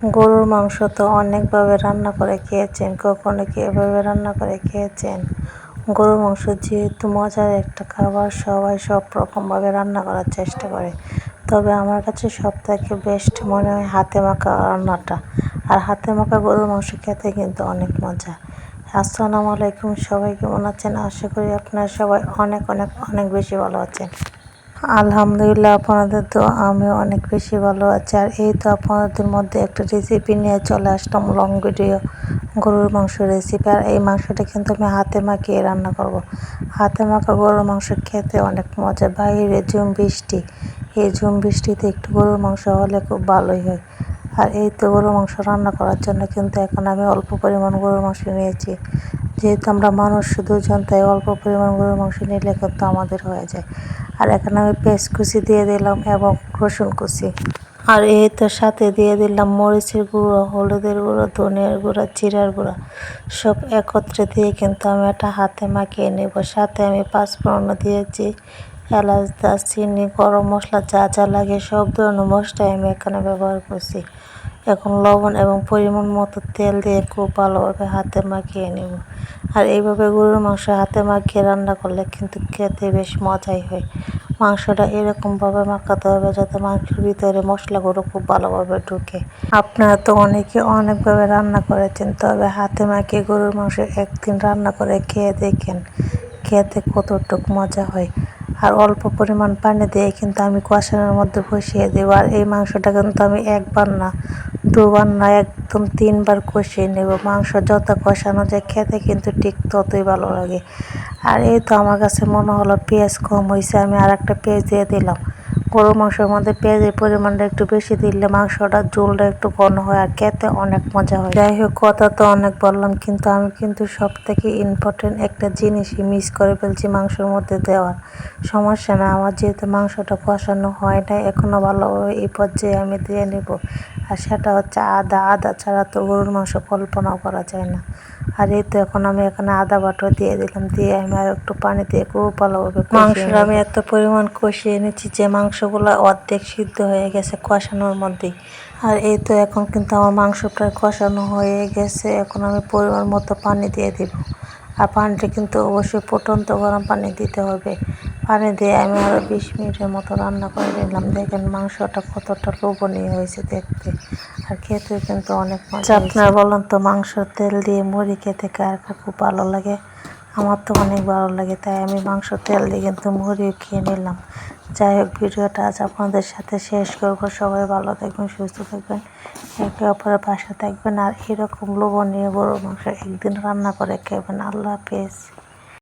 গরুর মাংস তো অনেকভাবে রান্না করে খেয়েছেন, কখনো কি এভাবে রান্না করে খেয়েছেন? গরুর মাংস যেহেতু মজার একটা খাবার, সবাই সব রকমভাবে রান্না করার চেষ্টা করে। তবে আমার কাছে সবথেকে বেস্ট মনে হয় হাতে মাখা রান্নাটা। আর হাতে মাখা গরুর মাংস খেতে কিন্তু অনেক মজা। আসসালামু আলাইকুম, সবাই কেমন আছেন? আশা করি আপনারা সবাই অনেক অনেক অনেক বেশি ভালো আছেন। আলহামদুলিল্লাহ, আপনাদের তো আমিও অনেক বেশি ভালো আছি। আর এই তো আপনাদের মধ্যে একটা রেসিপি নিয়ে চলে আসলাম, লং ভিডিও গরুর মাংস রেসিপি। আর এই মাংসটা কিন্তু আমি হাতে মাখিয়ে রান্না করব। হাতে মাখা গরুর মাংস খেতে অনেক মজা। বাইরে ঝুম বৃষ্টি, এই ঝুম বৃষ্টিতে একটু গরুর মাংস হলে খুব ভালোই হয়। আর এই তো গরুর মাংস রান্না করার জন্য কিন্তু এখন আমি অল্প পরিমাণ গরুর মাংস নিয়েছি। যেহেতু আমরা মানুষ দুজন, তাই অল্প পরিমাণ গরুর মাংস নিলে কিন্তু আমাদের হয়ে যায়। আর এখানে আমি পেঁয়াজ কুচি দিয়ে দিলাম এবং রসুন কুচি। আর এই তো সাথে দিয়ে দিলাম মরিচের গুঁড়ো, হলুদের গুঁড়ো, ধনিয়ার গুঁড়ো, জিরার গুঁড়ো, সব একত্রে দিয়ে কিন্তু আমি এটা হাতে মাখিয়ে নেব। সাথে আমি পাঁচফোড়ন দিয়েছি, এলাচ, দারচিনি, গরম মশলা, যা যা লাগে সব ধরনের মশলাই আমি এখানে ব্যবহার করছি। এখন লবণ এবং পরিমাণ মতো তেল দিয়ে খুব ভালোভাবে হাতে মাখিয়ে নেব। আর এইভাবে গরুর মাংস হাতে মাখিয়ে রান্না করলে কিন্তু খেতে বেশ মজাই হয়। মাংসটা এরকমভাবে মাখাতে হবে যাতে মাংসের ভিতরে মশলাগুলো খুব ভালোভাবে ঢুকে। আপনারা তো অনেকে অনেকভাবে রান্না করেছেন, তবে হাতে মাখিয়ে গরুর মাংস একদিন রান্না করে খেয়ে দেখেন খেতে কতটুকু মজা হয়। আর অল্প পরিমাণ পানি দিয়ে কিন্তু আমি কষানোর মধ্যে বসিয়ে দেবো। আর এই মাংসটা কিন্তু আমি একবার না, দুবার না, একদম 3বার কষিয়ে নেব। মাংস যত কষানো যায় খেতে কিন্তু ঠিক ততই ভালো লাগে। আর এই তো আমার কাছে মনে হলো পেঁয়াজ কম হয়েছে, আমি আর একটা পেঁয়াজ দিয়ে দিলাম। গরুর মাংসের মধ্যে পেঁয়াজের পরিমাণটা একটু বেশি দিলে মাংসটা ঝোলটা একটু ঘন হয় আর খেতে অনেক মজা হয়। যাই হোক, কথা তো অনেক বললাম, কিন্তু আমি কিন্তু সব থেকে ইম্পর্টেন্ট একটা জিনিসই মিস করে ফেলছি মাংসের মধ্যে দেওয়ার। সমস্যা না, আমার যেহেতু মাংসটা কষানো হয় না এখনও ভালোভাবে, এই পর্যায়ে আমি দিয়ে নেব। আর সেটা হচ্ছে আদা। আদা ছাড়া তো গরুর মাংস কল্পনাও করা যায় না। আর এই তো এখন আমি এখানে আদা বাটা দিয়ে দিলাম, দিয়ে আমি আর একটু পানি দিয়ে খুব ভালোভাবে মাংসটা আমি এত পরিমাণ কষিয়ে নিচ্ছি যে মাংসগুলো অর্ধেক সিদ্ধ হয়ে গেছে কষানোর মধ্যেই। আর এই তো এখন কিন্তু আমার মাংস প্রায় কষানো হয়ে গেছে। এখন আমি পরিমাণ মতো পানি দিয়ে দিব। আর পানিটা কিন্তু অবশ্যই ফুটন্ত গরম পানি দিতে হবে। পানি দিয়ে আমি আরও 20 মিনিটের মতো রান্না করে নিলাম। দেখেন মাংসটা কতটা লোভনীয় হয়েছে দেখতে, আর খেতে কিন্তু অনেক মজা। আপনারা বলেন তো, মাংস তেল দিয়ে মুড়ি খেতে কার কার খুব ভালো লাগে? আমার তো অনেক ভালো লাগে, তাই আমি মাংস তেল দিয়ে কিন্তু মুড়িও খেয়ে নিলাম। যাই হোক, ভিডিওটা আজ আপনাদের সাথে শেষ করবো। সবাই ভালো থাকবেন, সুস্থ থাকবেন, একে অপরের পাশে থাকবেন। আর এরকম লোভনীয় গরুর মাংস একদিন রান্না করে খাবেন। আল্লাহ হাফেজ।